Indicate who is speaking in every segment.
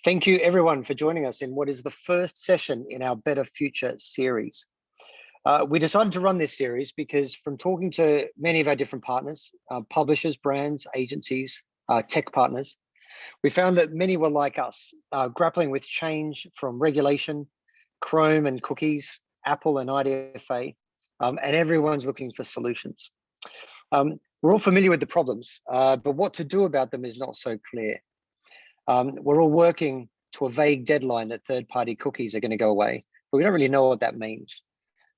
Speaker 1: Thank you everyone for joining us in what is the first session in our Better Future series. We decided to run this series because from talking to many of our different partners, publishers, brands, agencies, tech partners, we found that many were like us, grappling with change from regulation, Chrome and cookies, Apple and IDFA, and everyone's looking for solutions. We're all familiar with the problems, but what to do about them is not so clear. We're all working to a vague deadline that third-party cookies are going to go away, but we don't really know what that means.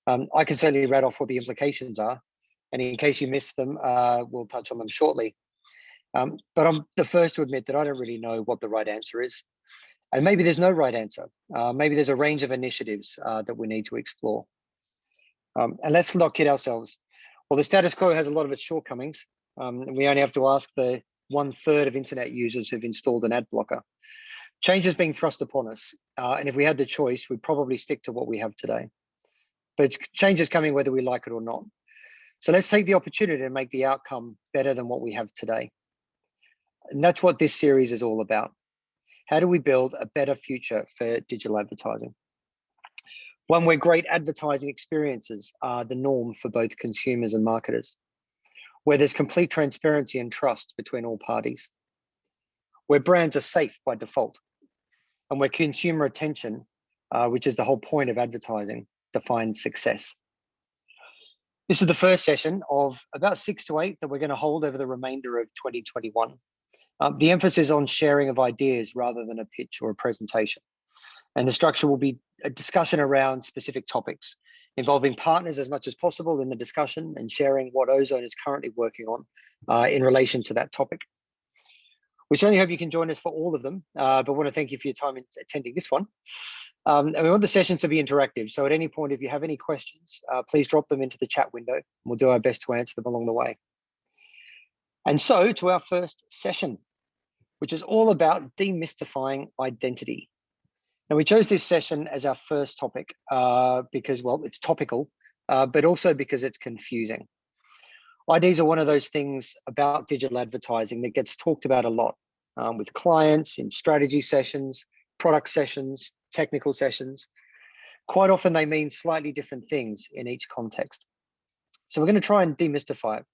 Speaker 1: I can certainly read off what the implications are, and in case you missed them, we'll touch on them shortly. But I'm the first to admit that I don't really know what the right answer is. And maybe there's no right answer. Maybe there's a range of initiatives that we need to explore. And let's not kid ourselves. Well, the status quo has a lot of its shortcomings. We only have to ask the 1/3 of internet users who've installed an ad blocker. Change is being thrust upon us. And if we had the choice, we'd probably stick to what we have today. But change is coming whether we like it or not. So let's take the opportunity to make the outcome better than what we have today. And that's what this series is all about. How do we build a better future for digital advertising? One where great advertising experiences are the norm for both consumers and marketers, where there's complete transparency and trust between all parties, where brands are safe by default, and where consumer attention, which is the whole point of advertising, defines success. This is the first session of about 6 to 8 that we're going to hold over the remainder of 2021. The emphasis on sharing of ideas rather than a pitch or a presentation. And the structure will be a discussion around specific topics, involving partners as much as possible in the discussion and sharing what Ozone is currently working on in relation to that topic. We certainly hope you can join us for all of them, but want to thank you for your time in attending this one. And we want the session to be interactive. So at any point, if you have any questions, please drop them into the chat window. And we'll do our best to answer them along the way. And so to our first session, which is all about demystifying identity. Now we chose this session as our first topic because, well, it's topical, but also because it's confusing. IDs are one of those things about digital advertising that gets talked about a lot with clients in strategy sessions, product sessions, technical sessions. Quite often they mean slightly different things in each context. So we're going to try and demystify it.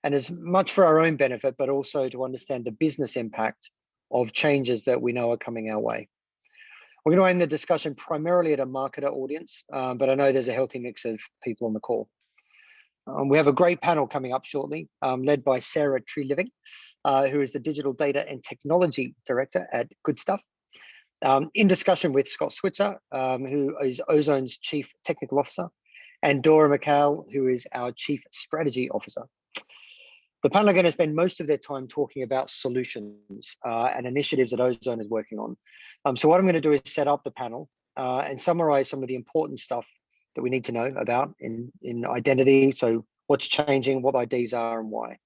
Speaker 1: And as much for our own benefit, but also to understand the business impact of changes that we know are coming our way. We're going to aim the discussion primarily at a marketer audience, but I know there's a healthy mix of people on the call. We have a great panel coming up shortly, led by Sarah Treliving, who is the Digital Data and Technology Director at Goodstuff, in discussion with Scott Switzer, who is Ozone's Chief Technical Officer, and Dora, who is our Chief Strategy Officer. The panel are going to spend most of their time talking about solutions and initiatives that Ozone is working on. So what I'm going to do is set up the panel and summarize some of the important stuff that we need to know about in identity. So what's changing, what IDs are and why.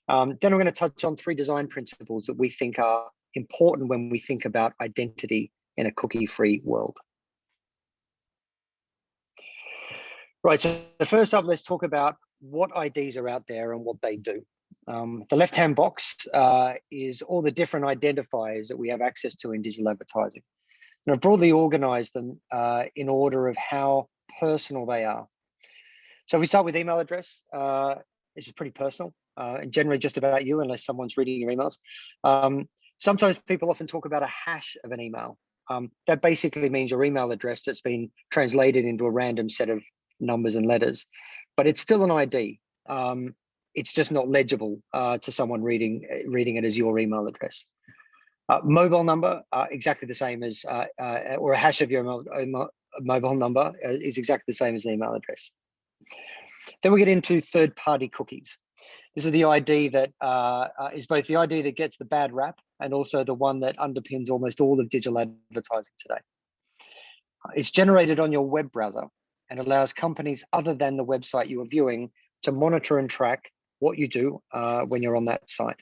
Speaker 1: Then we're going to touch on 3 design principles that we think are important when we think about identity in a cookie-free world. Right, so first up, let's talk about what IDs are out there and what they do. The left-hand box is all the different identifiers that we have access to in digital advertising. And I've broadly organized them in order of how personal they are. So we start with email address. This is pretty personal and generally just about you unless someone's reading your emails. Sometimes people often talk about a hash of an email. That basically means your email address that's been translated into a random set of numbers and letters, but it's still an ID. It's just not legible to someone reading it as your email address. Mobile number, exactly the same as, or a hash of your mobile number is exactly the same as an email address. Then we get into third-party cookies. This is the ID that is both the ID that gets the bad rap and also the one that underpins almost all of digital advertising today. It's generated on your web browser and allows companies other than the website you are viewing to monitor and track what you do when you're on that site.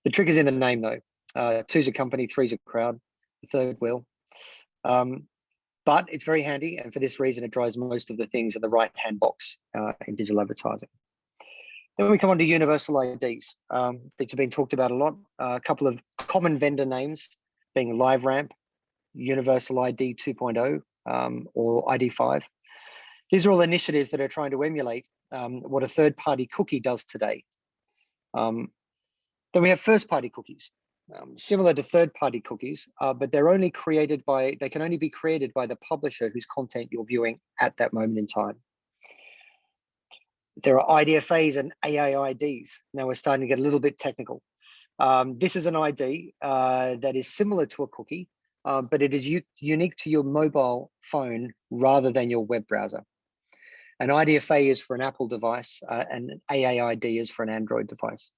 Speaker 1: The trick is in the name though. 2's a company, 3's a crowd, the third wheel. But it's very handy, and for this reason, it drives most of the things in the right-hand box in digital advertising. Then we come on to universal IDs. These have been talked about a lot. A couple of common vendor names being LiveRamp, Universal ID 2.0, or ID5. These are all initiatives that are trying to emulate what a third-party cookie does today. Then we have first-party cookies, similar to third-party cookies, but they can only be created by the publisher whose content you're viewing at that moment in time. There are IDFAs and AAIDs. Now we're starting to get a little bit technical. This is an ID that is similar to a cookie, but it is unique to your mobile phone rather than your web browser. An IDFA is for an Apple device, and an AAID is for an Android device.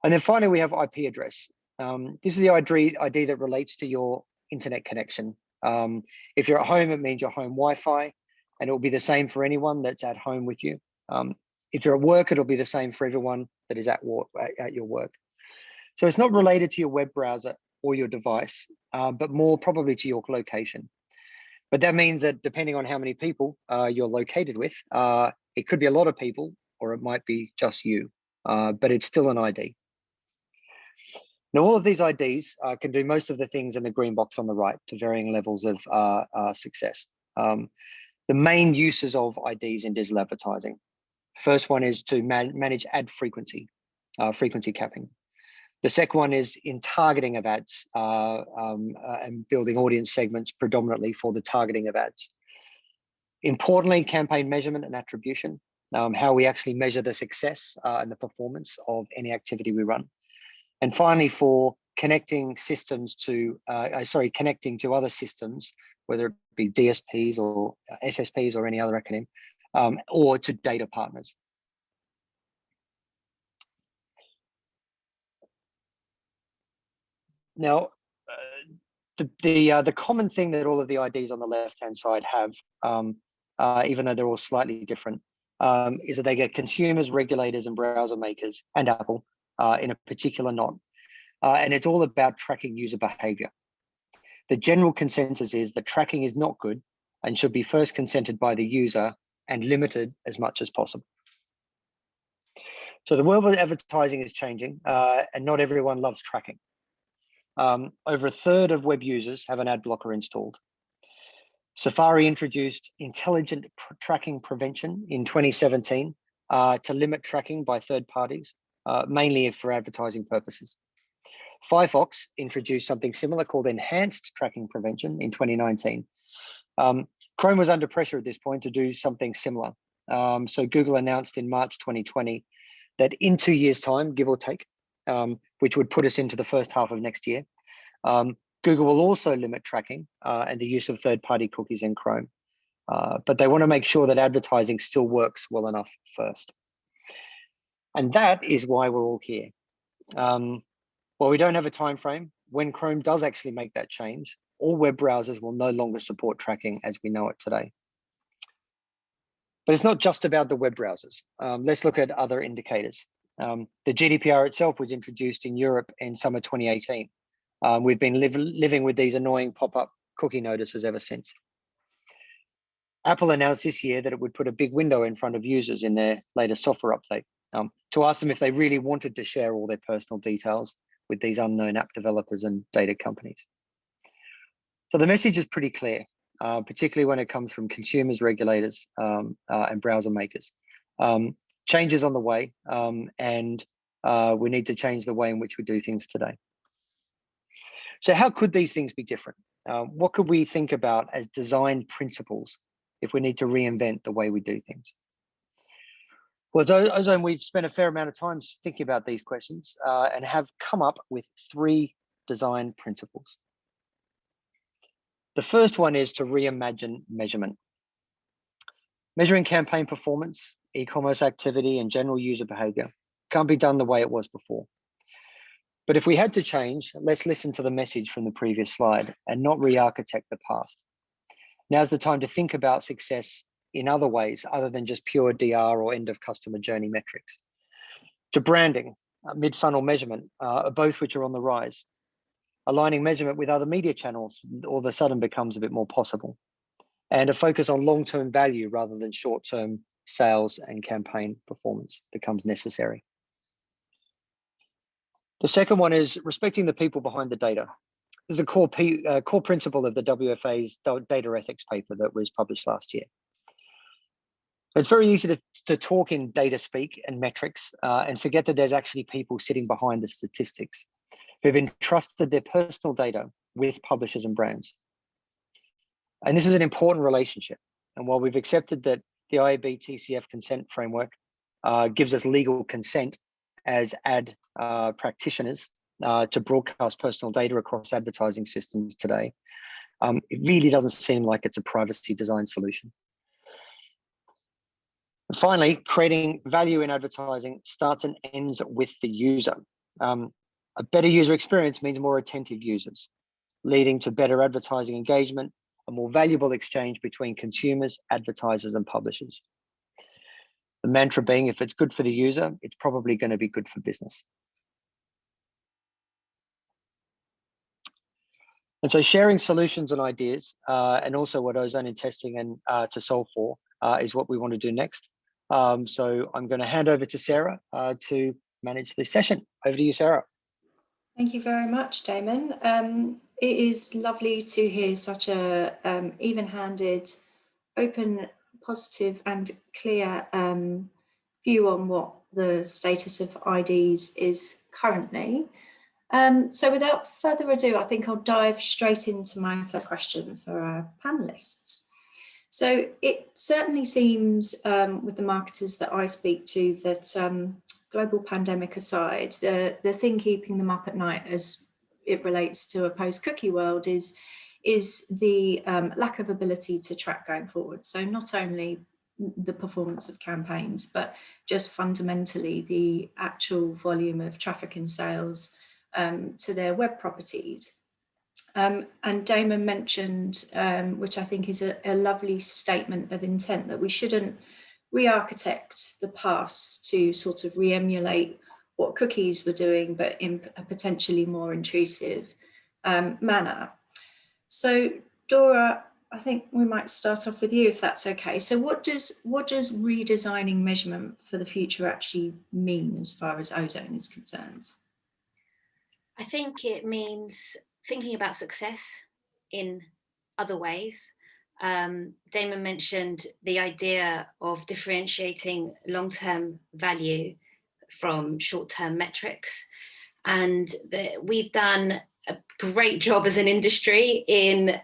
Speaker 1: And then finally, we have IP address. This is the ID that relates to your internet connection. If you're at home, it means your home Wi-Fi, and it will be the same for anyone that's at home with you. If you're at work, it'll be the same for everyone that is at your work. So it's not related to your web browser or your device, but more probably to your location. But that means that depending on how many people you're located with, it could be a lot of people, or it might be just you, but it's still an ID. Now, all of these IDs can do most of the things in the green box on the right to varying levels of success. The main uses of IDs in digital advertising. First one is to manage ad frequency, frequency capping. The second one is in targeting of ads and building audience segments predominantly for the targeting of ads. Importantly, campaign measurement and attribution, how we actually measure the success and the performance of any activity we run. And finally, for connecting systems to, connecting to other systems, whether it be DSPs or SSPs or any other acronym, or to data partners. Now, the common thing that all of the IDs on the left-hand side have, even though they're all slightly different, is that they get consumers, regulators, and browser makers, and Apple in a particular knot. And it's all about tracking user behavior. The general consensus is that tracking is not good and should be first consented by the user and limited as much as possible. So the world of advertising is changing, and not everyone loves tracking. Over a third of web users have an ad blocker installed. Safari introduced intelligent tracking prevention in 2017 to limit tracking by third parties, mainly for advertising purposes. Firefox introduced something similar called enhanced tracking prevention in 2019. Chrome was under pressure at this point to do something similar. So Google announced in March 2020 that in 2 years' time, give or take, which would put us into the first half of next year, Google will also limit tracking and the use of third-party cookies in Chrome. But they want to make sure that advertising still works well enough first. And that is why we're all here. Well, we don't have a time frame. When Chrome does actually make that change, all web browsers will no longer support tracking as we know it today. But it's not just about the web browsers. Let's look at other indicators. The GDPR itself was introduced in Europe in summer 2018. We've been living with these annoying pop-up cookie notices ever since. Apple announced this year that it would put a big window in front of users in their latest software update to ask them if they really wanted to share all their personal details with these unknown app developers and data companies. So the message is pretty clear, particularly when it comes from consumers, regulators, and browser makers. Change is on the way, and we need to change the way in which we do things today. So how could these things be different? What could we think about as design principles if we need to reinvent the way we do things? Well, at Ozone, we've spent a fair amount of time thinking about these questions and have come up with 3 design principles. The first one is to reimagine measurement. Measuring campaign performance, e-commerce activity, and general user behavior can't be done the way it was before. But if we had to change, let's listen to the message from the previous slide and not re-architect the past. Now's the time to think about success in other ways other than just pure DR or end of customer journey metrics. To branding, mid-funnel measurement, both which are on the rise. Aligning measurement with other media channels all of a sudden becomes a bit more possible. And a focus on long-term value rather than short-term sales and campaign performance becomes necessary. The second one is respecting the people behind the data. is a core principle of the WFA's data ethics paper that was published last year. It's very easy to talk in data speak and metrics and forget that there's actually people sitting behind the statistics who've entrusted their personal data with publishers and brands. And this is an important relationship. And while we've accepted that the IAB TCF consent framework gives us legal consent as ad practitioners to broadcast personal data across advertising systems today, it really doesn't seem like it's a privacy design solution. And finally, creating value in advertising starts and ends with the user. A better user experience means more attentive users, leading to better advertising engagement, a more valuable exchange between consumers, advertisers, and publishers. The mantra being, if it's good for the user, it's probably going to be good for business. And so sharing solutions and ideas, and also what Ozone is testing and to solve for is what we want to do next. So I'm going to hand over to Sarah to manage this session. Over to you, Sarah.
Speaker 2: Thank you very much, Damon. It is lovely to hear such a even-handed, open, positive and clear view on what the status of IDs is currently. So without further ado, I think I'll dive straight into my first question for our panelists. So it certainly seems with the marketers that I speak to that global pandemic aside, the thing keeping them up at night as it relates to a post-cookie world is the lack of ability to track going forward. So not only the performance of campaigns, but just fundamentally the actual volume of traffic and sales to their web properties. And Damon mentioned, which I think is a lovely statement of intent, that we shouldn't re-architect the past to sort of re-emulate what cookies were doing, but in a potentially more intrusive manner. So Dora, I think we might start off with you, if that's okay. So what does redesigning measurement for the future actually mean as far as Ozone is concerned?
Speaker 3: I think it means thinking about success in other ways. Damon mentioned the idea of differentiating long-term value from short-term metrics. And we've done a great job as an industry in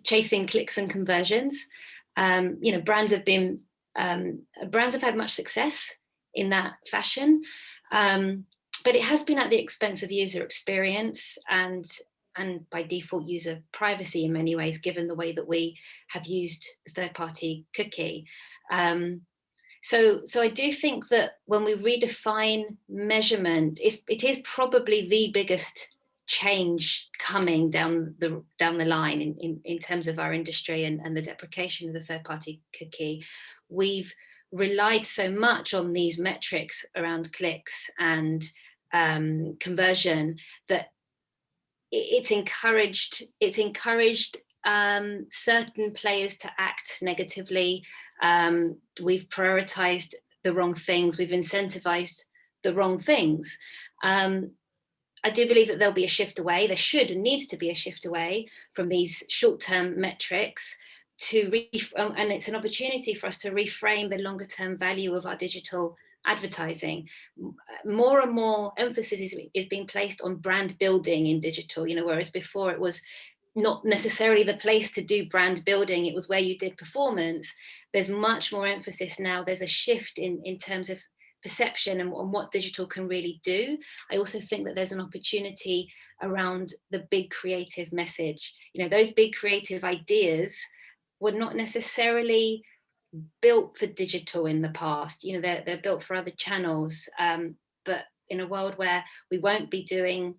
Speaker 3: chasing clicks and conversions. Brands have had much success in that fashion. But it has been at the expense of user experience and by default user privacy in many ways, given the way that we have used the third-party cookie. So I do think that when we redefine measurement, it is probably the biggest change coming down the line in terms of our industry and the deprecation of the third-party cookie. We've relied so much on these metrics around clicks and conversion that it's encouraged certain players to act negatively. We've prioritized the wrong things. We've incentivized the wrong things. I do believe that there'll be a shift away. There should and needs to be a shift away from these short-term metrics and it's an opportunity for us to reframe the longer-term value of our digital advertising. More and more emphasis is being placed on brand building in digital, whereas before it was not necessarily the place to do brand building, it was where you did performance. There's much more emphasis now. There's a shift in terms of perception and what digital can really do. I also think that there's an opportunity around the big creative message. Those big creative ideas were not necessarily built for digital in the past. They're built for other channels, but in a world where we won't be doing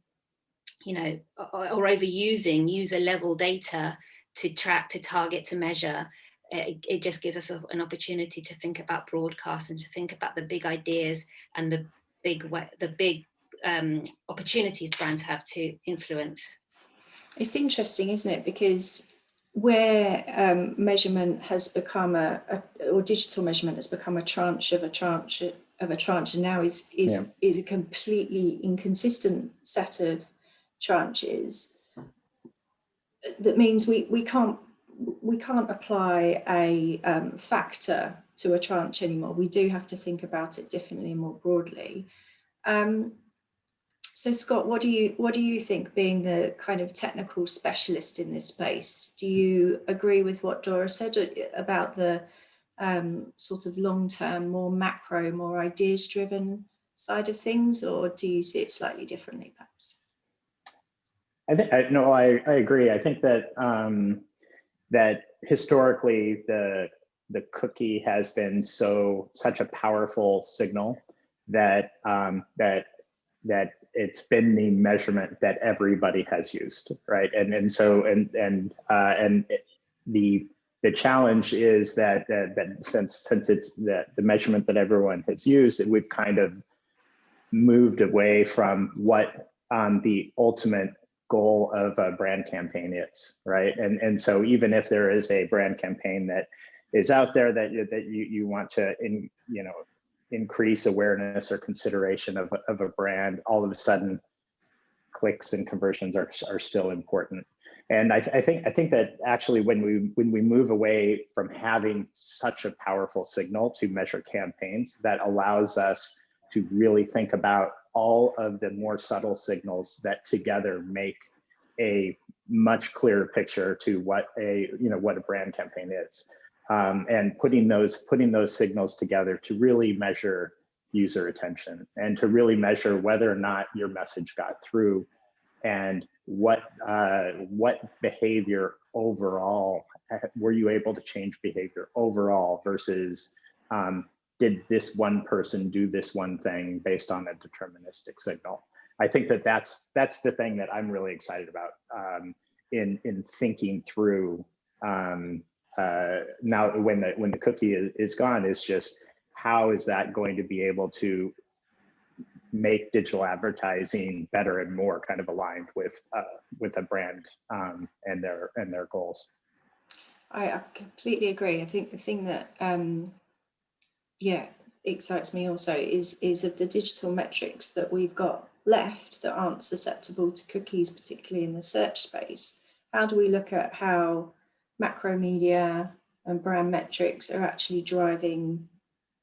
Speaker 3: or overusing user level data to track, to target, to measure, it just gives us an opportunity to think about broadcast and to think about the big ideas and the big opportunities brands have to influence.
Speaker 2: It's interesting, isn't it? Because where measurement has become or digital measurement has become a tranche of a tranche of a tranche, and now is a completely inconsistent set of tranches. that means we can't apply a factor to a tranche anymore. We do have to think about it differently and more broadly. So Scott, what do you think, being the kind of technical specialist in this space? Do you agree with what Dora said about the sort of long-term, more macro, more ideas-driven side of things, or do you see it slightly differently, perhaps?
Speaker 4: I think I agree. I think that that historically the cookie has been such a powerful signal that that it's been the measurement that everybody has used, right? And so the challenge is that since it's the measurement that everyone has used, we've kind of moved away from what the ultimate goal of a brand campaign is, right? And so even if there is a brand campaign that is out there that you want to increase awareness or consideration of a brand, all of a sudden clicks and conversions are still important. And I think that actually when we move away from having such a powerful signal to measure campaigns, that allows us to really think about all of the more subtle signals that together make a much clearer picture to what a brand campaign is, and putting those signals together to really measure user attention and to really measure whether or not your message got through, and what behavior overall were you able to change behavior overall versus did this one person do this one thing based on a deterministic signal. I think that that's the thing that I'm really excited about in thinking through now when the cookie is gone, is just how is that going to be able to make digital advertising better and more kind of aligned with a brand and their goals.
Speaker 2: I completely agree. I think the thing that excites me also is of the digital metrics that we've got left that aren't susceptible to cookies, particularly in the search space. How do we look at how macro media and brand metrics are actually driving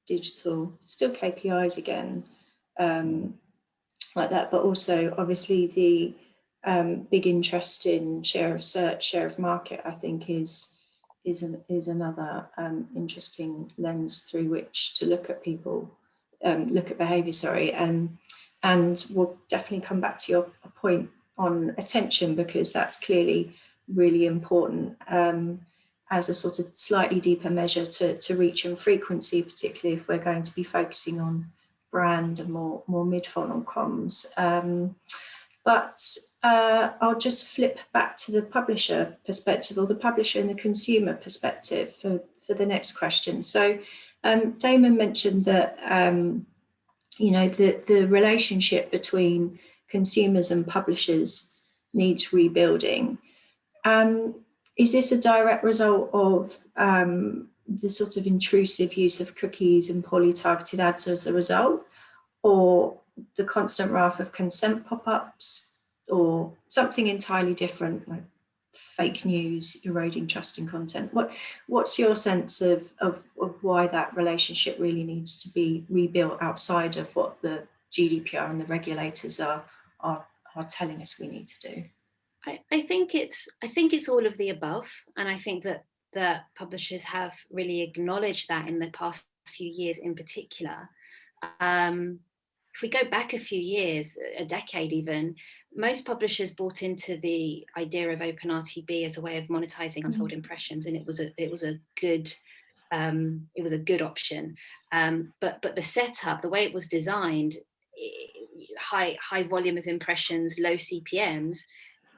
Speaker 2: digital, still KPIs again, like that, but also obviously the big interest in share of search, share of market, I think is another interesting lens through which to look at people, look at behavior, sorry. And we'll definitely come back to your point on attention, because that's clearly really important as a sort of slightly deeper measure to reach and frequency, particularly if we're going to be focusing on brand and more mid-funnel comms. But I'll just flip back to the publisher perspective, or the publisher and the consumer perspective for the next question. So Damon mentioned that the relationship between consumers and publishers needs rebuilding. Is this a direct result of the sort of intrusive use of cookies and poorly targeted ads as a result, or the constant raft of consent pop-ups, or something entirely different, like fake news, eroding trust in content? What's your sense of why that relationship really needs to be rebuilt outside of what the GDPR and the regulators are telling us we need to do?
Speaker 3: I think it's all of the above, and I think that the publishers have really acknowledged that in the past few years in particular. If we go back a few years, a decade even, most publishers bought into the idea of OpenRTB as a way of monetizing unsold impressions, and it was a good option. But the setup, the way it was designed, high volume of impressions, low CPMs,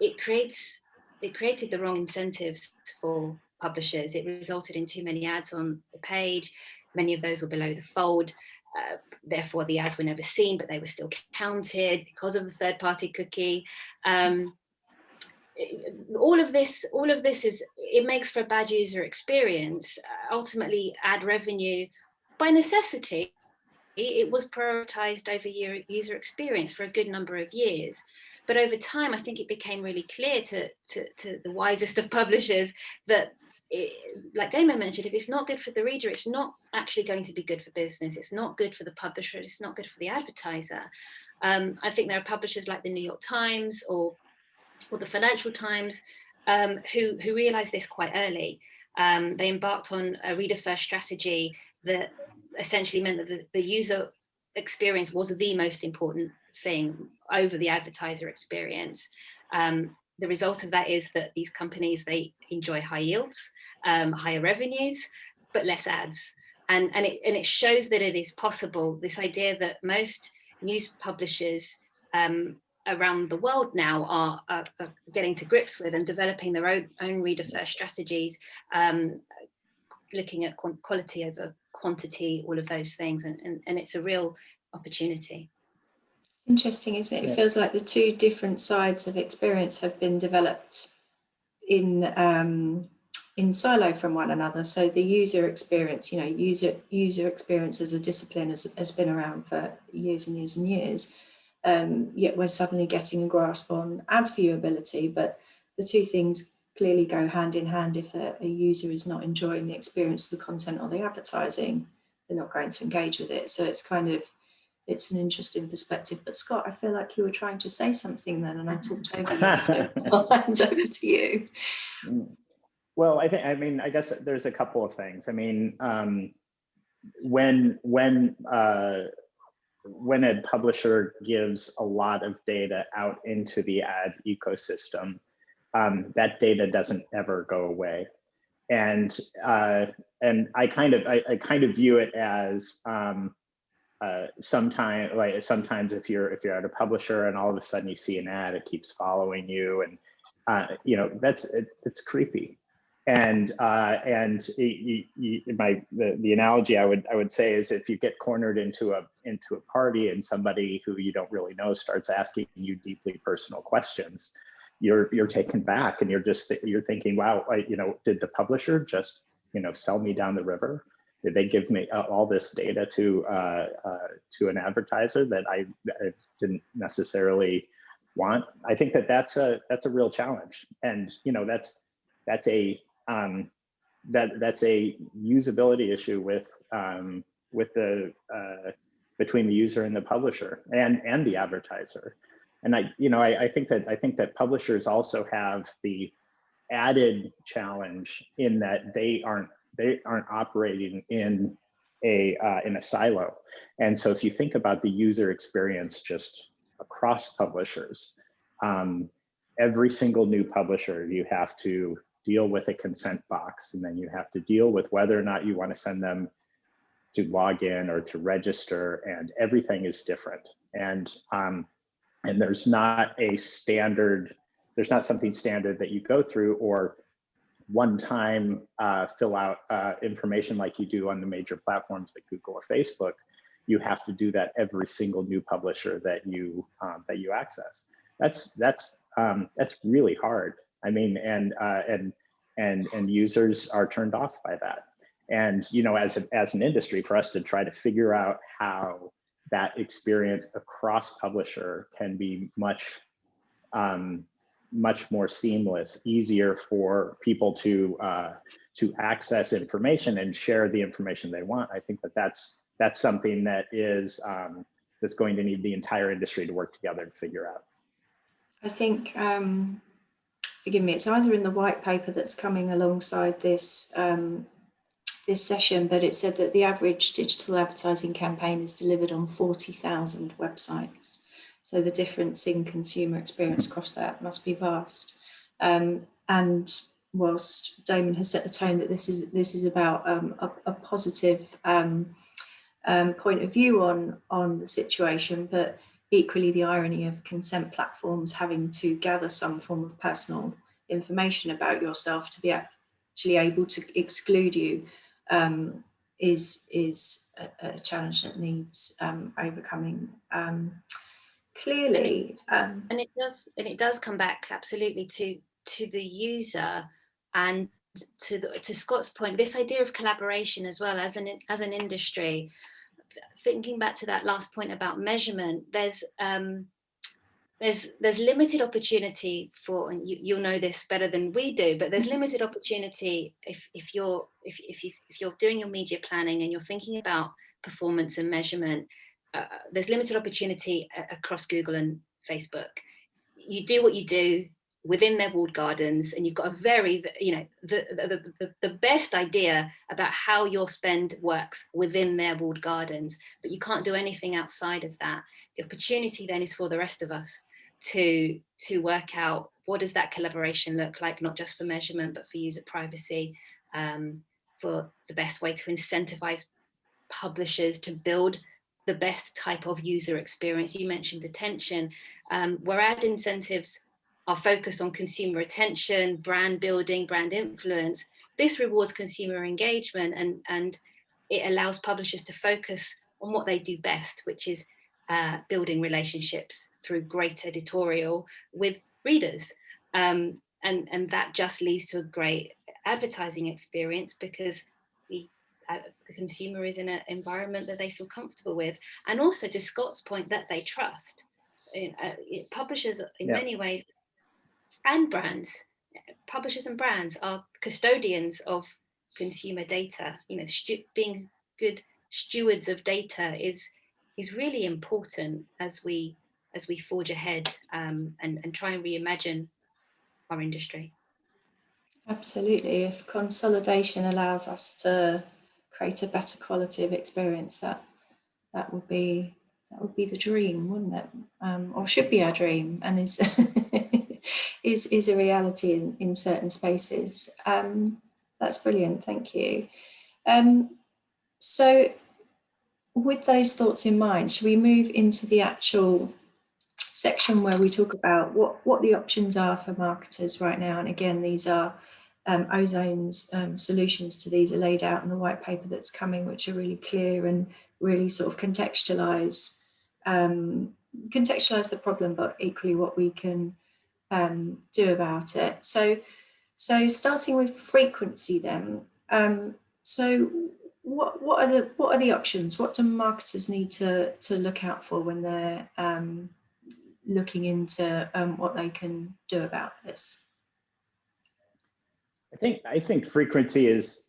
Speaker 3: it created the wrong incentives for publishers. It resulted in too many ads on the page. Many of those were below the fold. Therefore, the ads were never seen, but they were still counted because of the third-party cookie. All of this it makes for a bad user experience. Ultimately, ad revenue, by necessity, it was prioritized over user experience for a good number of years. But over time, I think it became really clear to the wisest of publishers that, like Damon mentioned, if it's not good for the reader, it's not actually going to be good for business. It's not good for the publisher. It's not good for the advertiser. I think there are publishers like the New York Times or the Financial Times who realized this quite early. They embarked on a reader-first strategy that essentially meant that the user experience was the most important thing over the advertiser experience. The result of that is that these companies, they enjoy high yields, higher revenues, but less ads. And it shows that it is possible. This idea that most news publishers around the world now are getting to grips with and developing their own reader-first strategies, looking at quality over quantity, all of those things, and it's a real opportunity.
Speaker 2: Interesting, isn't it? It feels like the two different sides of experience have been developed in silo from one another. So the user experience, user experience as a discipline has been around for years and years and years. Yet we're suddenly getting a grasp on ad viewability, but the two things clearly go hand in hand. If a user is not enjoying the experience of the content or the advertising, they're not going to engage with it. So it's an interesting perspective. But Scott, I feel like you were trying to say something then, and I talked over you, so I'll hand over to you.
Speaker 4: Well, I guess there's a couple of things. I mean, when a publisher gives a lot of data out into the ad ecosystem, that data doesn't ever go away, and I kind of view it as sometimes if you're at a publisher and all of a sudden you see an ad, it keeps following you, and it's creepy. And the analogy I would say is, if you get cornered into a party and somebody who you don't really know starts asking you deeply personal questions, you're taken back, and you're thinking, wow, did the publisher just sell me down the river? Did they give me all this data to an advertiser that I didn't necessarily want? I think that's a real challenge, and that's a usability issue with the between the user and the publisher and the advertiser. And I think that publishers also have the added challenge in that they aren't operating in a silo. And so if you think about the user experience just across publishers, every single new publisher, you have to deal with a consent box, and then you have to deal with whether or not you want to send them to log in or to register, and everything is different. And there's not something standard that you go through, or one time fill out information like you do on the major platforms like Google or Facebook. You have to do that every single new publisher that you access. That's really hard. I mean, and users are turned off by that. And as an industry, for us to try to figure out how that experience across publisher can be much more seamless, easier for people to access information and share the information they want. I think that's something that is that's going to need the entire industry to work together to figure out.
Speaker 2: I think, forgive me, it's either in the white paper that's coming alongside this this session, but it said that the average digital advertising campaign is delivered on 40,000 websites. So the difference in consumer experience across that must be vast. And whilst Damon has set the tone that this is about a positive point of view on the situation, but equally the irony of consent platforms having to gather some form of personal information about yourself to be actually able to exclude you is a challenge that needs overcoming. Clearly,
Speaker 3: and it does come back absolutely to the user, and to Scott's point, this idea of collaboration as well as an industry. Thinking back to that last point about measurement, there's there's limited opportunity for, and you'll know this better than we do, but there's limited opportunity if you're doing your media planning and you're thinking about performance and measurement. There's limited opportunity across Google and Facebook. You do what you do within their walled gardens, and you've got a very, the best idea about how your spend works within their walled gardens, but you can't do anything outside of that. The opportunity then is for the rest of us to work out, what does that collaboration look like, not just for measurement, but for user privacy, for the best way to incentivize publishers to build the best type of user experience. You mentioned attention, where ad incentives are focused on consumer attention, brand building, brand influence. This rewards consumer engagement, and it allows publishers to focus on what they do best, which is building relationships through great editorial with readers. And that just leads to a great advertising experience, because the consumer is in an environment that they feel comfortable with. And also, to Scott's point, that they trust. Publishers in many ways, and brands, publishers and brands are custodians of consumer data. Being good stewards of data is really important as we forge ahead, and try and reimagine our industry.
Speaker 2: Absolutely. If consolidation allows us to create a better quality of experience, that would be the dream, wouldn't it? Or should be our dream, and is is a reality in certain spaces. That's brilliant. Thank you. So, with those thoughts in mind, should we move into the actual section where we talk about what the options are for marketers right now? And again, these are Ozone's solutions to these are laid out in the white paper that's coming, which are really clear and really sort of contextualize the problem, but equally what we can do about it. So starting with frequency then. So what are the options? What do marketers need to look out for when they're looking into what they can do about this?
Speaker 4: I think frequency is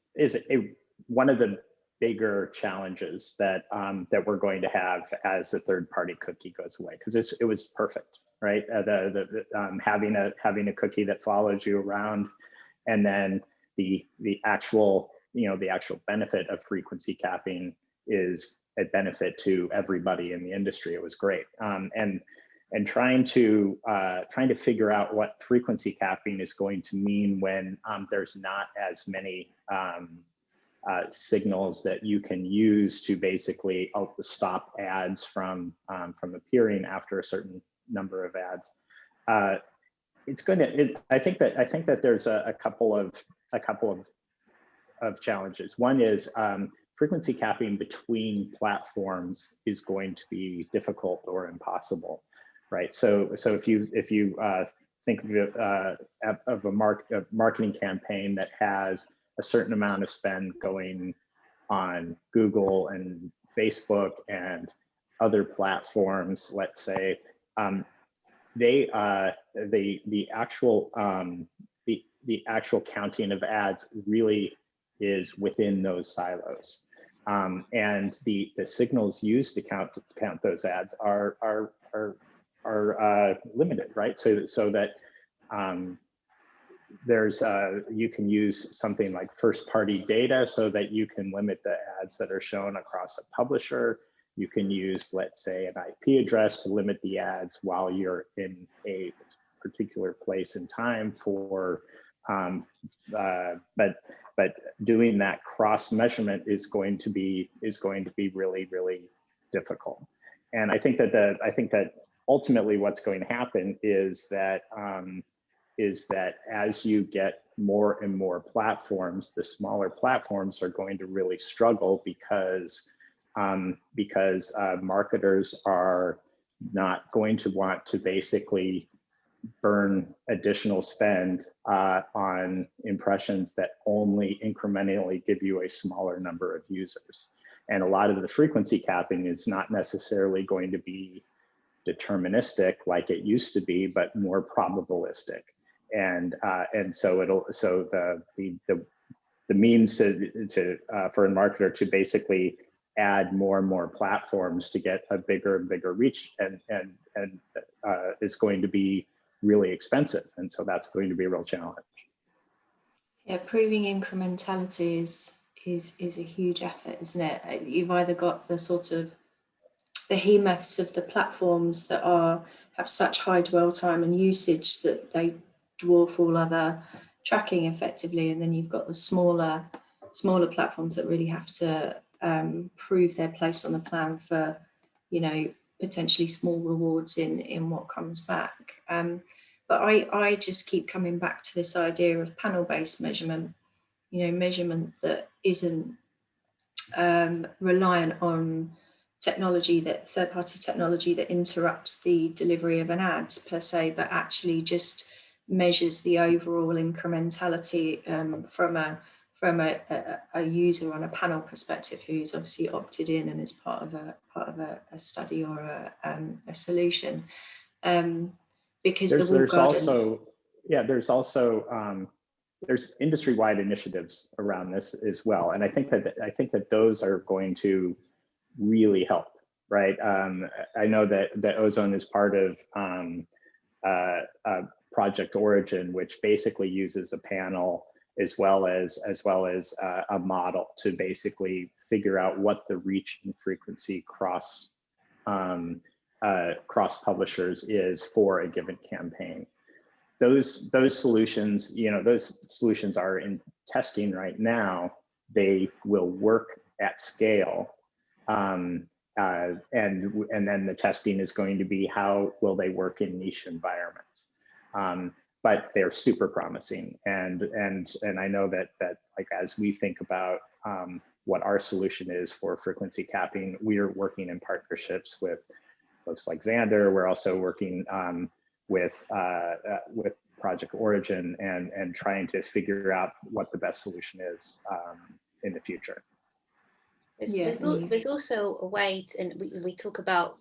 Speaker 4: one of the bigger challenges that that we're going to have as the third-party cookie goes away, because it was perfect, right? Having a cookie that follows you around, and then the actual benefit of frequency capping is a benefit to everybody in the industry. It was great, and trying to figure out what frequency capping is going to mean when there's not as many signals that you can use to basically stop ads from appearing after a certain number of ads. I think that there's a couple of challenges. One is frequency capping between platforms is going to be difficult or impossible, right? So if you think of a marketing campaign that has a certain amount of spend going on Google and Facebook and other platforms, let's say, the actual counting of ads really is within those silos, and the signals used to count those ads are limited, right? So that there's you can use something like first-party data so that you can limit the ads that are shown across a publisher. You can use, let's say, an IP address to limit the ads while you're in a particular place and time for, but doing that cross measurement is going to be really, really difficult. And I think that ultimately what's going to happen is that as you get more and more platforms, the smaller platforms are going to really struggle because marketers are not going to want to basically burn additional spend on impressions that only incrementally give you a smaller number of users. And a lot of the frequency capping is not necessarily going to be deterministic like it used to be, but more probabilistic. And so the means for a marketer to basically add more and more platforms to get a bigger and bigger reach and is going to be really expensive. And so that's going to be a real challenge.
Speaker 2: Yeah, proving incrementality is a huge effort, isn't it? You've either got the sort of the behemoths of the platforms that have such high dwell time and usage that they dwarf all other tracking effectively, and then you've got the smaller platforms that really have to prove their place on the plan for, you know, potentially small rewards in what comes back. But I just keep coming back to this idea of panel-based measurement, you know, measurement that isn't reliant on technology, that third-party technology that interrupts the delivery of an ad per se, but actually just measures the overall incrementality from a user on a panel perspective who's obviously opted in and is part of a study or a solution. Because
Speaker 4: there's industry-wide initiatives around this as well, and I think that those are going to really help, right? I know that Ozone is part of Project Origin, which basically uses a panel as well as a model to basically figure out what the reach and frequency cross publishers is for a given campaign. Those solutions, you know, those solutions are in testing right now. They will work at scale, and then the testing is going to be how will they work in niche environments. But they're super promising, and I know that like as we think about what our solution is for frequency capping, we are working in partnerships with folks like Xander. We're also working with Project Origin and trying to figure out what the best solution is in the future.
Speaker 3: There's also a way, and we talk about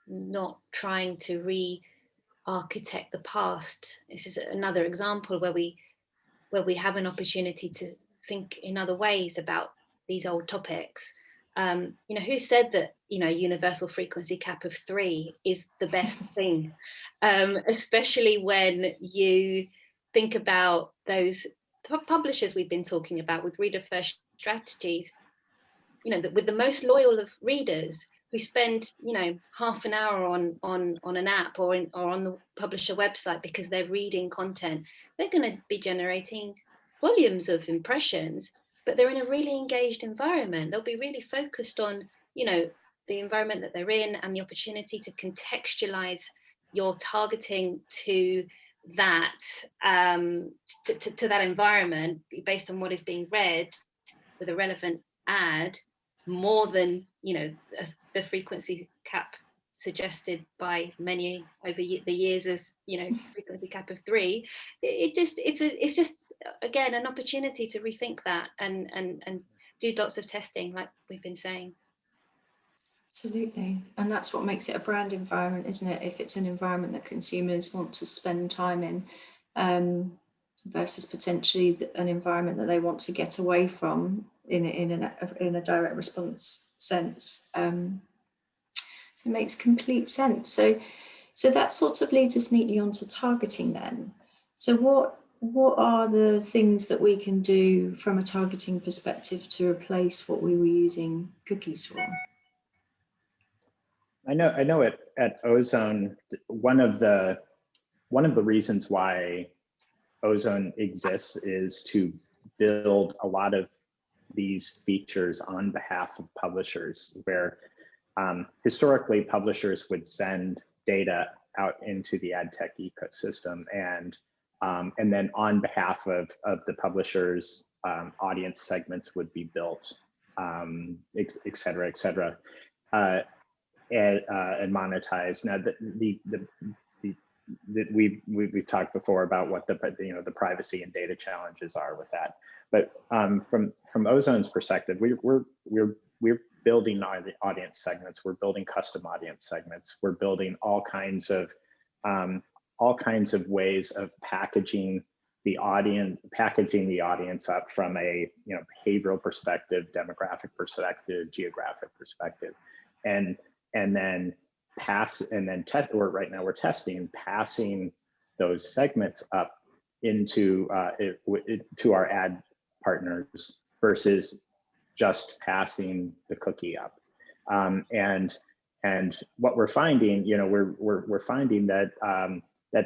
Speaker 3: not trying to re-architect the past. This is another example where we have an opportunity to think in other ways about these old topics. You know, who said that, you know, universal frequency cap of 3 is the best thing, especially when you think about those publishers we've been talking about with reader first strategies, you know, with the most loyal of readers who spend, you know, half an hour on an app or on the publisher website because they're reading content. They're going to be generating volumes of impressions, but they're in a really engaged environment. They'll be really focused on, you know, the environment that they're in and the opportunity to contextualize your targeting to that to that environment based on what is being read with a relevant ad, more than, you know, the frequency cap suggested by many over the years as, you know, frequency cap of 3. It's just again an opportunity to rethink that and do lots of testing, like we've been saying.
Speaker 2: Absolutely, and that's what makes it a brand environment, isn't it? If it's an environment that consumers want to spend time in, versus potentially an environment that they want to get away from in a direct response sense. So it makes complete sense. So that sort of leads us neatly onto targeting then. So what are the things that we can do from a targeting perspective to replace what we were using cookies for?
Speaker 4: I know at Ozone, one of the reasons why Ozone exists is to build a lot of these features on behalf of publishers, where historically publishers would send data out into the ad tech ecosystem, and then on behalf of the publishers, audience segments would be built, et cetera, and monetized. Now, we've talked before about what the privacy and data challenges are with that. But from Ozone's perspective, we're building audience segments. We're building custom audience segments. We're building all kinds of ways of packaging the audience up from a behavioral perspective, demographic perspective, geographic perspective, and then right now we're testing passing those segments up into to our ad partners versus just passing the cookie up. And what we're finding, we're finding that that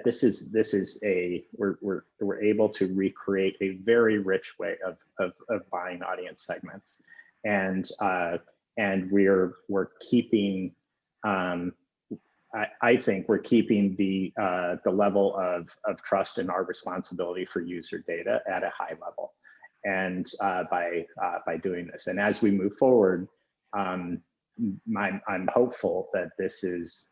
Speaker 4: we're able to recreate a very rich way of buying audience segments, and we're keeping I think we're keeping the level of trust in our responsibility for user data at a high level, and by doing this. And as we move forward, I'm hopeful that this is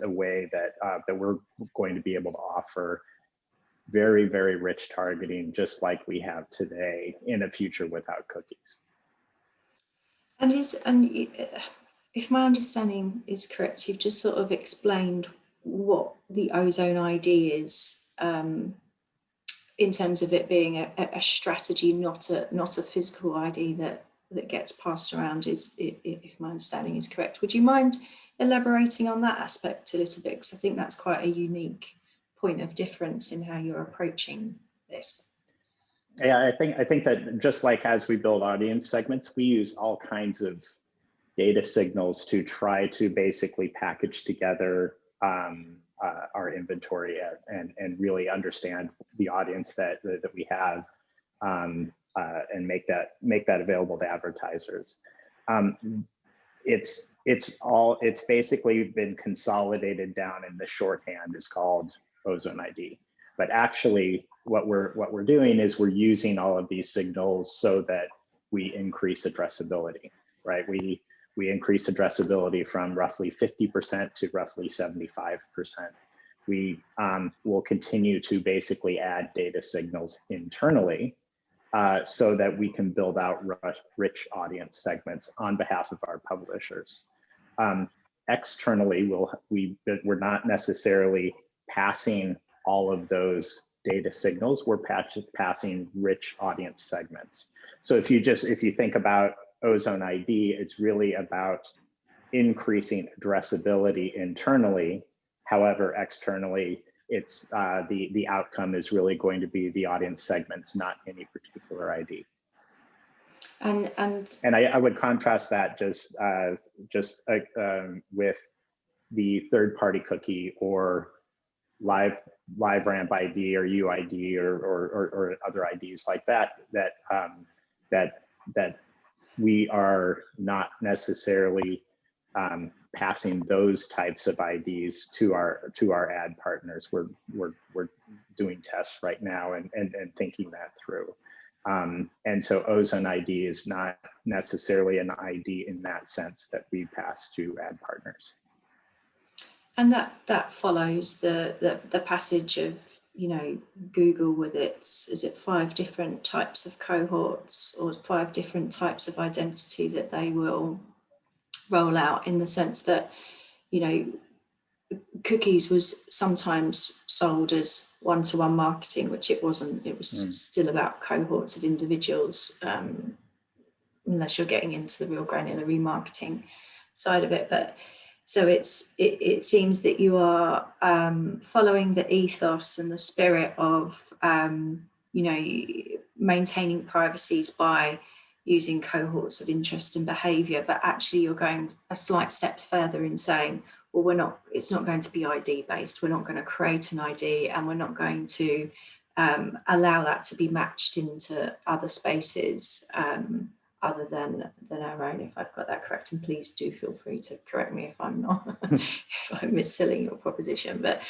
Speaker 4: a way that we're going to be able to offer very, very rich targeting, just like we have today, in a future without cookies.
Speaker 2: And if my understanding is correct, you've just sort of explained what the Ozone ID is, in terms of it being a strategy, not a physical ID that gets passed around, if my understanding is correct. Would you mind elaborating on that aspect a little bit? Because I think that's quite a unique point of difference in how you're approaching this.
Speaker 4: Yeah, I think that just like as we build audience segments, we use all kinds of data signals to try to basically package together our inventory and really understand the audience that we have, and make that available to advertisers. It's basically been consolidated down, in the shorthand is called Ozone ID. But actually, what we're doing is we're using all of these signals so that we increase addressability, right? We increase addressability from roughly 50% to roughly 75%. We will continue to basically add data signals internally, so that we can build out rich audience segments on behalf of our publishers. Externally, we're not necessarily passing all of those data signals. We're passing rich audience segments. So if you think about Ozone ID, it's really about increasing addressability internally. However, externally, it's the outcome is really going to be the audience segments, not any particular ID. And I would contrast that just with the third-party cookie or live ramp ID or UID or other IDs like that we are not necessarily passing those types of IDs to our ad partners. We're doing tests right now and thinking that through. And so Ozone ID is not necessarily an ID in that sense that we pass to ad partners.
Speaker 2: And that follows the passage of, Google with its, is it 5 different types of cohorts or 5 different types of identity that they will roll out, in the sense that, cookies was sometimes sold as one-to-one marketing, which it wasn't. It was still about cohorts of individuals, unless you're getting into the real granular remarketing side of it. But so it seems that you are following the ethos and the spirit of, maintaining privacies by using cohorts of interest and behaviour, but actually you're going a slight step further in saying, well, it's not going to be ID based. We're not going to create an ID, and we're not going to allow that to be matched into other spaces other than our own, if I've got that correct. And please do feel free to correct me if I'm not, if I'm misselling your proposition. But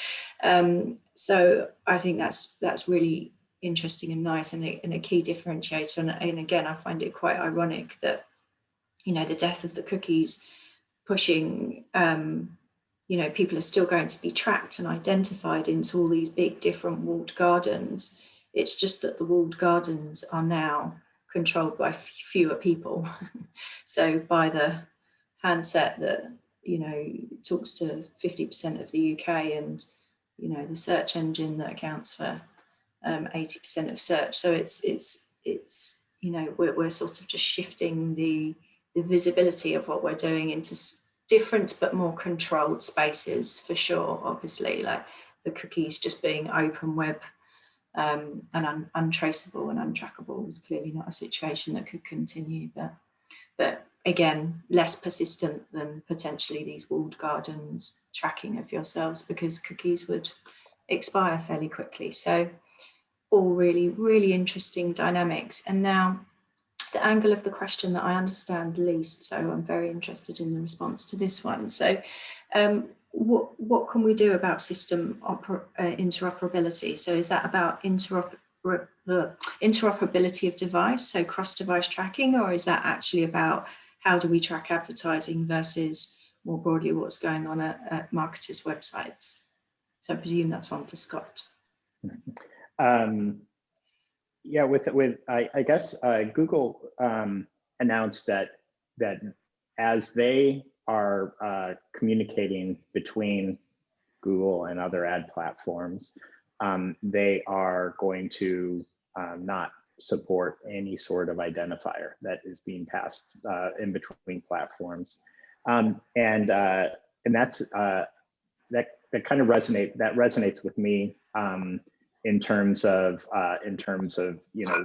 Speaker 2: so I think that's really interesting and nice, and a key differentiator. And again, I find it quite ironic that, the death of the cookies pushing, people are still going to be tracked and identified into all these big different walled gardens. It's just that the walled gardens are now controlled by fewer people. So by the handset that, you know, talks to 50% of the UK, and, you know, the search engine that accounts for 80% of search. So it's you know, we're sort of just shifting the visibility of what we're doing into different but more controlled spaces, for sure. Obviously, like the cookies just being open web and untraceable and untrackable is clearly not a situation that could continue, but again, less persistent than potentially these walled gardens tracking of yourselves, because cookies would expire fairly quickly. So all really, really interesting dynamics. And now the angle of the question that I understand least, so I'm very interested in the response to this one. So what can we do about system interoperability? So is that about interoperability of device, so cross-device tracking, or is that actually about how do we track advertising versus more broadly what's going on at marketers' websites? So I presume that's one for Scott.
Speaker 4: Yeah, I guess Google announced that as they are communicating between Google and other ad platforms, they are going to not support any sort of identifier that is being passed in between platforms, and that's that kind of resonates with me. In terms of you know,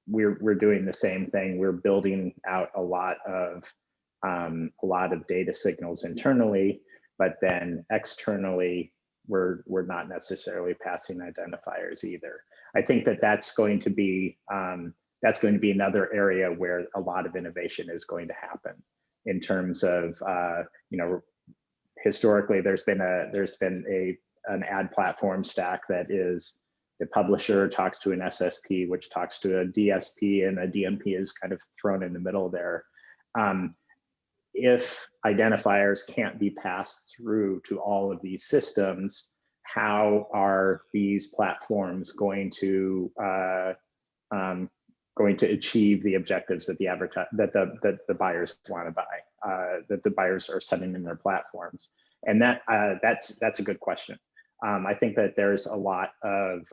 Speaker 4: we're doing the same thing. We're building out a lot of data signals internally, but then externally we're not necessarily passing identifiers either. I think that's going to be another area where a lot of innovation is going to happen in terms of you know, historically there's been an ad platform stack that is the publisher talks to an SSP, which talks to a DSP, and a DMP is kind of thrown in the middle there. If identifiers can't be passed through to all of these systems, how are these platforms going to achieve the objectives that the buyers want to buy, that the buyers are setting in their platforms? And that's a good question. I think that there's a lot of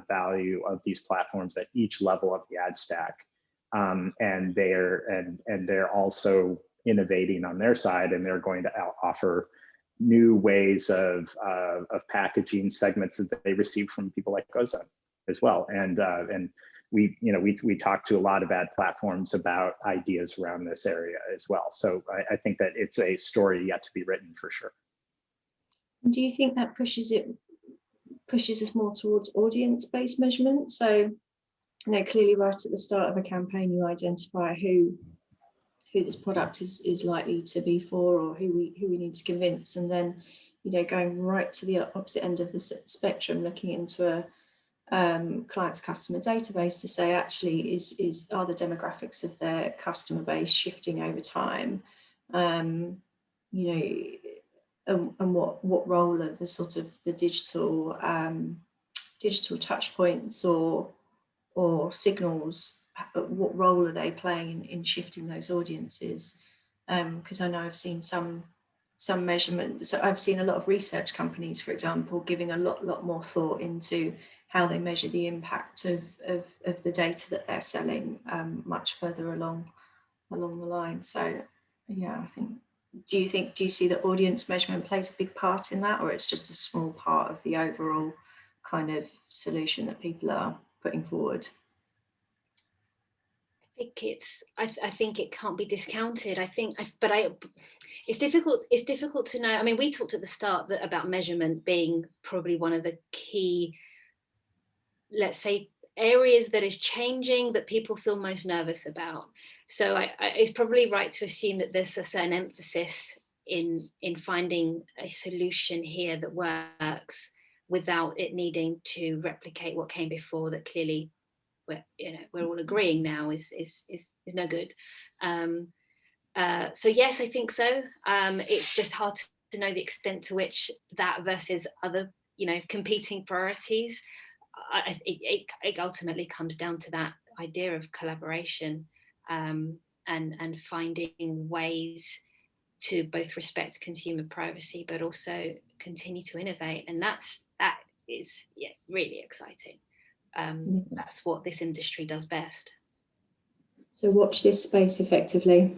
Speaker 4: value of these platforms at each level of the ad stack, and they're also innovating on their side, and they're going to offer new ways of packaging segments that they receive from people like Ozone as well. And we talk to a lot of ad platforms about ideas around this area as well. So I think that it's a story yet to be written for sure.
Speaker 2: Do you think that pushes us more towards audience-based measurement? So, you know, clearly right at the start of a campaign, you identify who this product is likely to be for, or who we need to convince, and then, you know, going right to the opposite end of the spectrum, looking into a client's customer database to say, actually, are the demographics of their customer base shifting over time? You know. And what role are the sort of the digital touch points or signals? What role are they playing in shifting those audiences? Because I know I've seen some measurement. So I've seen a lot of research companies, for example, giving a lot more thought into how they measure the impact of the data that they're selling much further along the line. So yeah, I think. Do you see that audience measurement plays a big part in that, or it's just a small part of the overall kind of solution that people are putting forward?
Speaker 3: I think it can't be discounted. It's difficult to know. I mean, we talked at the start about measurement being probably one of the key, let's say, areas that is changing that people feel most nervous about. So it's probably right to assume that there's a certain emphasis in finding a solution here that works without it needing to replicate what came before, that clearly we're all agreeing now is no good. So yes, I think so. It's just hard to know the extent to which that versus other, you know, competing priorities. It ultimately comes down to that idea of collaboration, and finding ways to both respect consumer privacy, but also continue to innovate. And that is really exciting. That's what this industry does best.
Speaker 2: So watch this space effectively.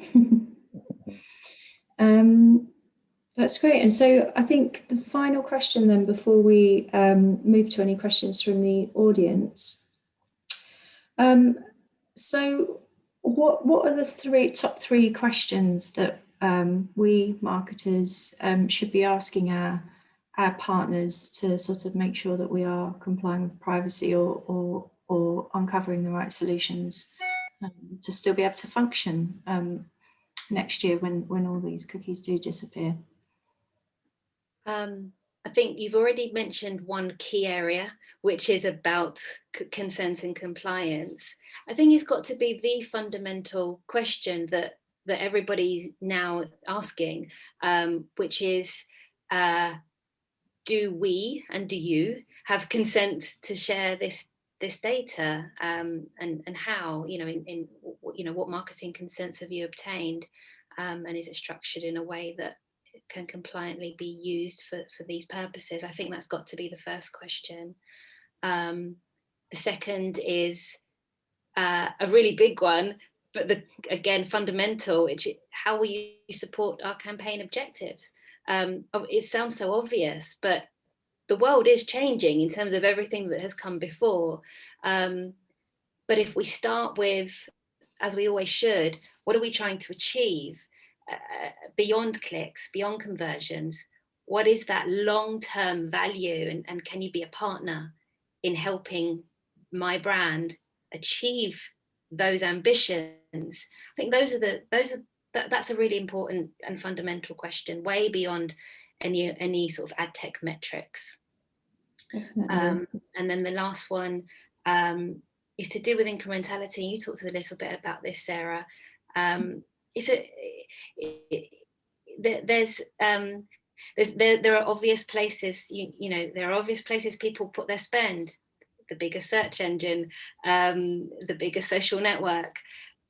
Speaker 2: That's great. And so I think the final question then, before we move to any questions from the audience. So what are the top three questions that we marketers should be asking our partners to sort of make sure that we are complying with privacy or uncovering the right solutions to still be able to function next year when all these cookies do disappear?
Speaker 3: I think you've already mentioned one key area, which is about consent and compliance. I think it's got to be the fundamental question that everybody's now asking, which is, do we and do you have consent to share this data, and how, in what marketing consents have you obtained, and is it structured in a way that it can compliantly be used for these purposes? I think that's got to be the first question. The second is a really big one, but again, fundamental, which is how will you support our campaign objectives? It sounds so obvious, but the world is changing in terms of everything that has come before. But if we start with, as we always should, what are we trying to achieve beyond clicks, beyond conversions? What is that long-term value? And can you be a partner in helping my brand achieve those ambitions? I think that's a really important and fundamental question, way beyond any sort of ad tech metrics. And then the last one is to do with incrementality. You talked a little bit about this, Sarah. There are obvious places, there are obvious places people put their spend. The bigger search engine, the bigger social network,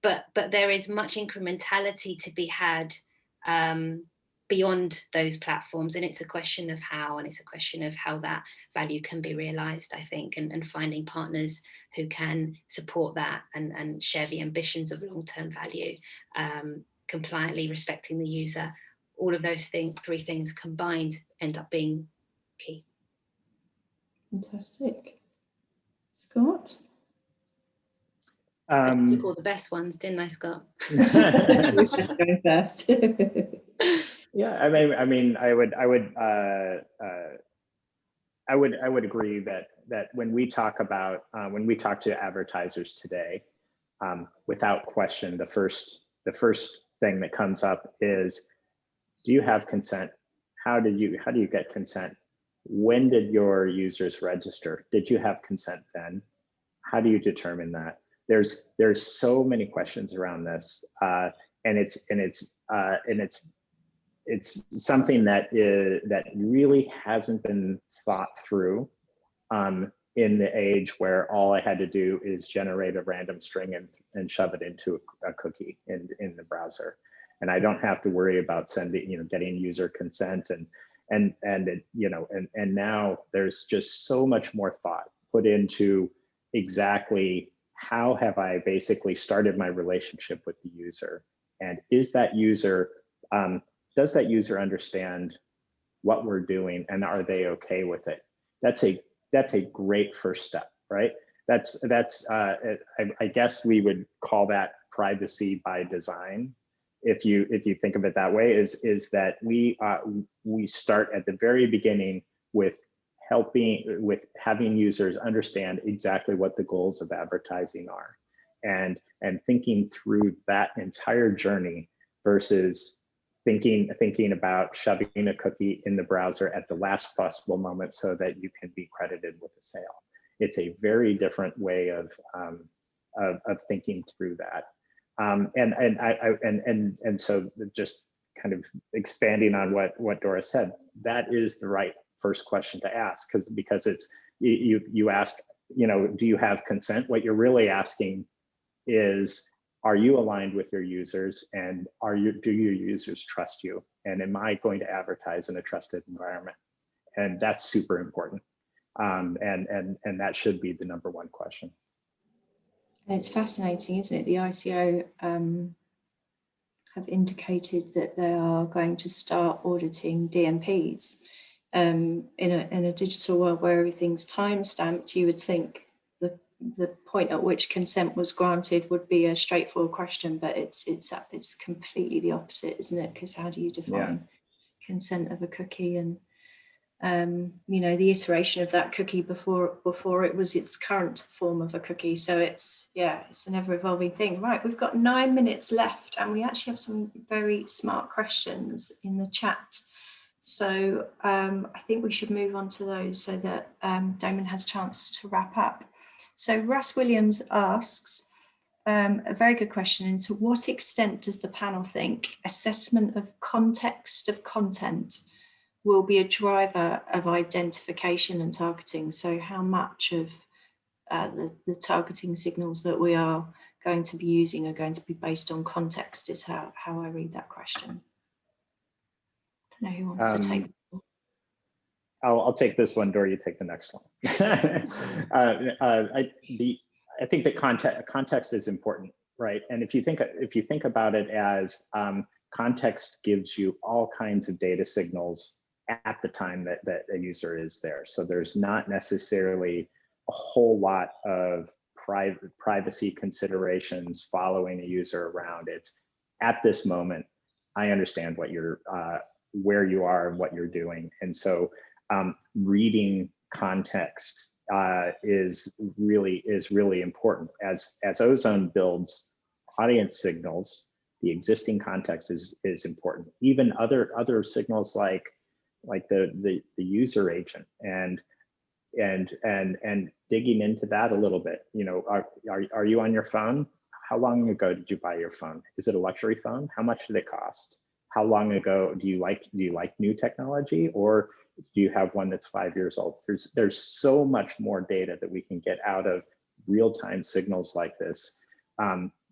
Speaker 3: but there is much incrementality to be had beyond those platforms, and it's a question of how, and it's a question of how that value can be realized, I think, and finding partners who can support that and share the ambitions of long-term value, compliantly respecting the user. All of those three things combined end up being key.
Speaker 2: Fantastic. Scott?
Speaker 3: I took all the best ones, didn't I, Scott?
Speaker 2: Going first.
Speaker 4: Yeah, I mean, I would agree that when we talk to advertisers today, without question, the first thing that comes up is, do you have consent? How do you get consent? When did your users register? Did you have consent then? How do you determine that? There's so many questions around this, and it's something that really hasn't been thought through in the age where all I had to do is generate a random string and shove it into a cookie in the browser, and I don't have to worry about getting user consent and now there's just so much more thought put into exactly how have I basically started my relationship with the user, and is that user does that user understand what we're doing, and are they okay with it? That's a great first step, right? I guess we would call that privacy by design. If you think of it that way, is that we start at the very beginning with having users understand exactly what the goals of advertising are, and thinking through that entire journey versus thinking about shoving a cookie in the browser at the last possible moment so that you can be credited with a sale. It's a very different way of thinking through that. And so just kind of expanding on what Dora said, that is the right first question to ask, because it's you ask, do you have consent? What you're really asking is, are you aligned with your users, and do your users trust you? And am I going to advertise in a trusted environment? And that's super important. And that should be the #1 question.
Speaker 2: And it's fascinating, isn't it? The ICO have indicated that they are going to start auditing DMPs. In a digital world where everything's time-stamped, you would think the point at which consent was granted would be a straightforward question, but it's completely the opposite, isn't it? Because how do you define consent of a cookie? And you know, the iteration of that cookie before it was its current form of a cookie. So it's an ever-evolving thing. Right, we've got 9 minutes left, and we actually have some very smart questions in the chat. So I think we should move on to those so that Damon has a chance to wrap up. So Russ Williams asks a very good question. And to what extent does the panel think assessment of context of content will be a driver of identification and targeting? So how much of the targeting signals that we are going to be using are going to be based on context is how I read that question. I don't know who wants to take it.
Speaker 4: I'll take this one, Dora, you take the next one. I think that context is important, right? And if you think about it as context gives you all kinds of data signals at the time that a user is there. So there's not necessarily a whole lot of privacy considerations following a user around. It's at this moment, I understand what you're, where you are and what you're doing. And so reading context is really important. As Ozone builds audience signals, the existing context is important. Even other signals like the user agent and digging into that a little bit. You know, are you on your phone? How long ago did you buy your phone? Is it a luxury phone? How much did it cost? How long ago do you like new technology, or do you have one that's 5 years old? There's so much more data that we can get out of real-time signals like this.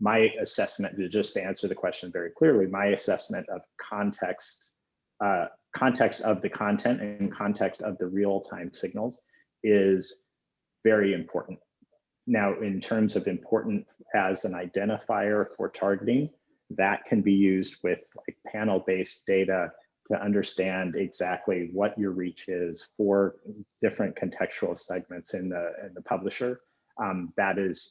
Speaker 4: My assessment, just to answer the question very clearly, my assessment of context of the content and context of the real-time signals is very important. Now, in terms of important as an identifier for targeting, that can be used with like panel-based data to understand exactly what your reach is for different contextual segments in the publisher. That's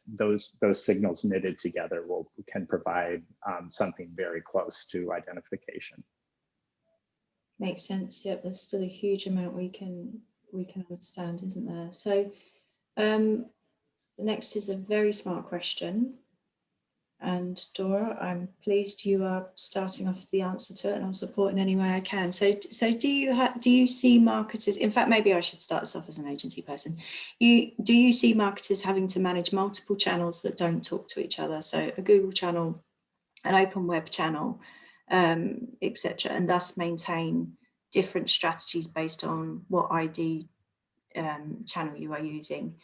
Speaker 4: those signals knitted together can provide something very close to identification.
Speaker 2: Makes sense. Yep, there's still a huge amount we can understand, isn't there? So the next is a very smart question. And Dora, I'm pleased you are starting off the answer to it, and I'll support in any way I can. So do you see marketers? In fact, maybe I should start this off as an agency person. Do you see marketers having to manage multiple channels that don't talk to each other? So a Google channel, an open web channel, etc., and thus maintain different strategies based on what ID channel you are using.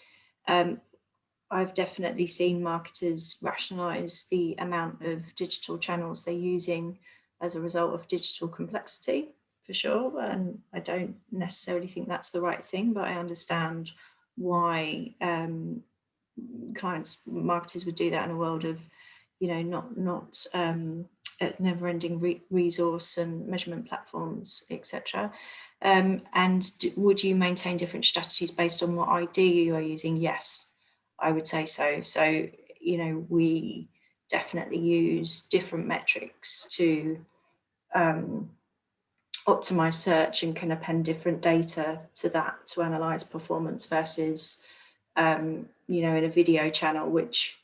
Speaker 2: I've definitely seen marketers rationalize the amount of digital channels they're using as a result of digital complexity, for sure. And I don't necessarily think that's the right thing, but I understand why marketers would do that in a world of, you know, not never-ending resource and measurement platforms, etc. And would you maintain different strategies based on what ID you are using? Yes, I would say so. So, you know, we definitely use different metrics to optimize search and can append different data to that to analyze performance versus, you know, in a video channel, which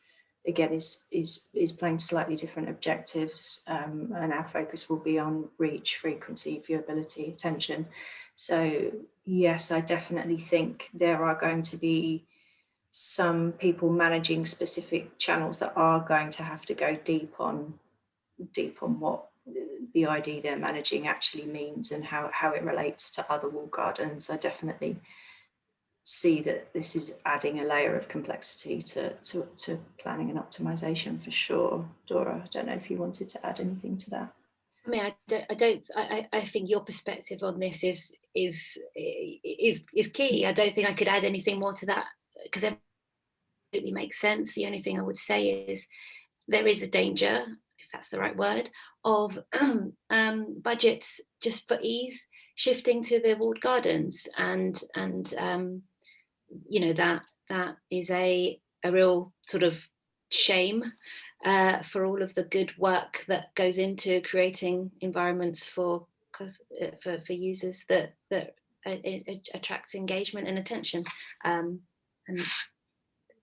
Speaker 2: again is playing slightly different objectives, and our focus will be on reach, frequency, viewability, attention. So yes, I definitely think there are going to be some people managing specific channels that are going to have to go deep on what the ID they're managing actually means and how it relates to other walled gardens. I definitely see that this is adding a layer of complexity to planning and optimization for sure. Dora, I don't know if you wanted to add anything to that.
Speaker 3: I mean, I think your perspective on this is key. I don't think I could add anything more to that, because it absolutely makes sense. The only thing I would say is there is a danger, if that's the right word, of budgets just for ease shifting to the walled gardens, and you know, that is a real sort of shame for all of the good work that goes into creating environments for users that attracts engagement and attention. And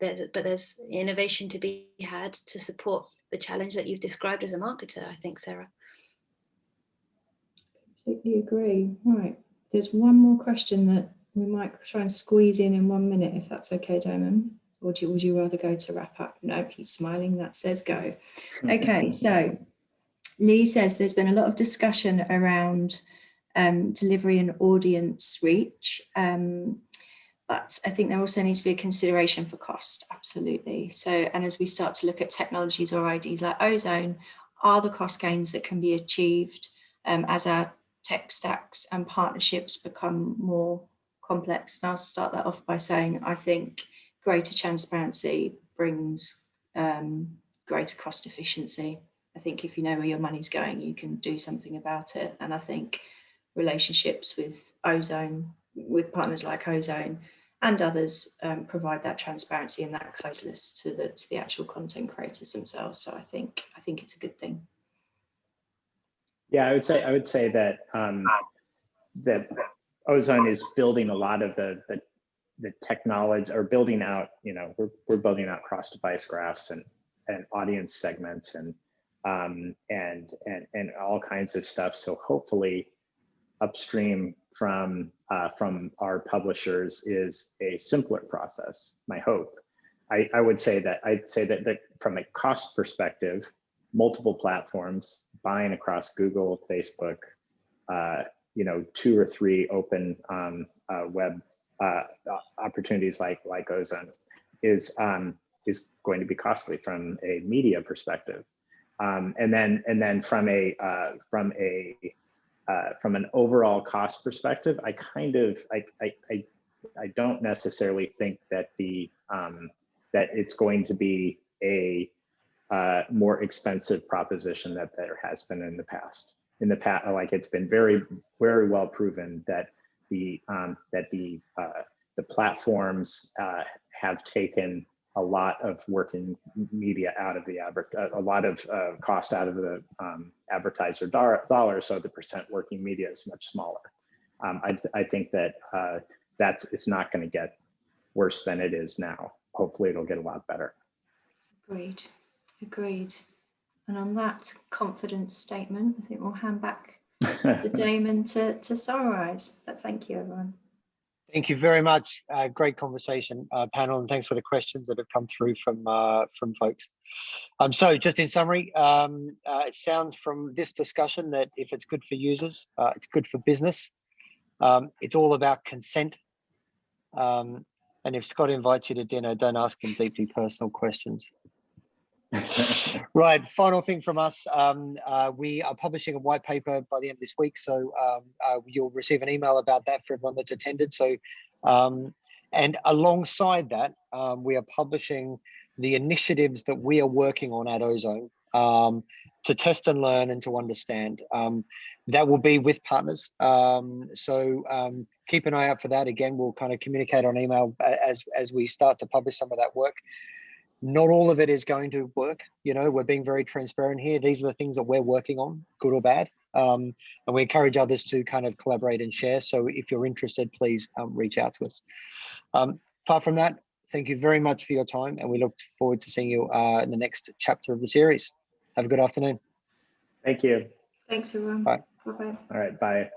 Speaker 3: there's innovation to be had to support the challenge that you've described as a marketer, I think, Sarah.
Speaker 2: Completely agree. Right, there's one more question that we might try and squeeze in 1 minute, if that's okay, Damon. Or would you rather go to wrap up? No, he's smiling, that says go. Okay, so Lee says there's been a lot of discussion around delivery and audience reach, but I think there also needs to be a consideration for cost, absolutely. So, and as we start to look at technologies or IDs like Ozone, are the cost gains that can be achieved as our tech stacks and partnerships become more complex? And I'll start that off by saying I think greater transparency brings greater cost efficiency. I think if you know where your money's going, you can do something about it. And I think relationships with Ozone, with partners like Ozone and others, provide that transparency and that closeness to the actual content creators themselves. So I think it's a good thing.
Speaker 4: Yeah, I would say that that Ozone is building a lot of the technology, or building out, you know, we're building out cross-device graphs and audience segments and all kinds of stuff. So hopefully upstream from our publishers is a simpler process, my hope. I'd say that from a cost perspective, multiple platforms, buying across Google, Facebook, you know, 2 or 3 open web opportunities like Ozone is going to be costly from a media perspective, and then from an overall cost perspective, I don't necessarily think that that it's going to be a more expensive proposition that there has been in the past. Like, it's been very, very well proven that the platforms have taken a lot of working media out of a lot of cost out of the advertiser dollar, so the percent working media is much smaller. I think that it's not going to get worse than it is now. Hopefully it'll get a lot better.
Speaker 2: Agreed. And on that confident statement, I think we'll hand back to Damon to summarize. But thank you, everyone.
Speaker 1: Thank you very much. Great conversation, panel, and thanks for the questions that have come through from folks. So just in summary, it sounds from this discussion that if it's good for users, it's good for business. It's all about consent. And if Scott invites you to dinner, don't ask him deeply personal questions. Right, final thing from us. We are publishing a white paper by the end of this week, so you'll receive an email about that for everyone that's attended. So, and alongside that, we are publishing the initiatives that we are working on at Ozone to test and learn and to understand. That will be with partners. So keep an eye out for that. Again, we'll kind of communicate on email as we start to publish some of that work. Not all of it is going to work. You know, we're being very transparent here. These are the things that we're working on, good or bad. And we encourage others to kind of collaborate and share. So if you're interested, please reach out to us. Apart from that, thank you very much for your time. And we look forward to seeing you in the next chapter of the series. Have a good afternoon.
Speaker 4: Thank you.
Speaker 2: Thanks, everyone.
Speaker 1: Bye.
Speaker 2: Bye-bye.
Speaker 4: All right, bye.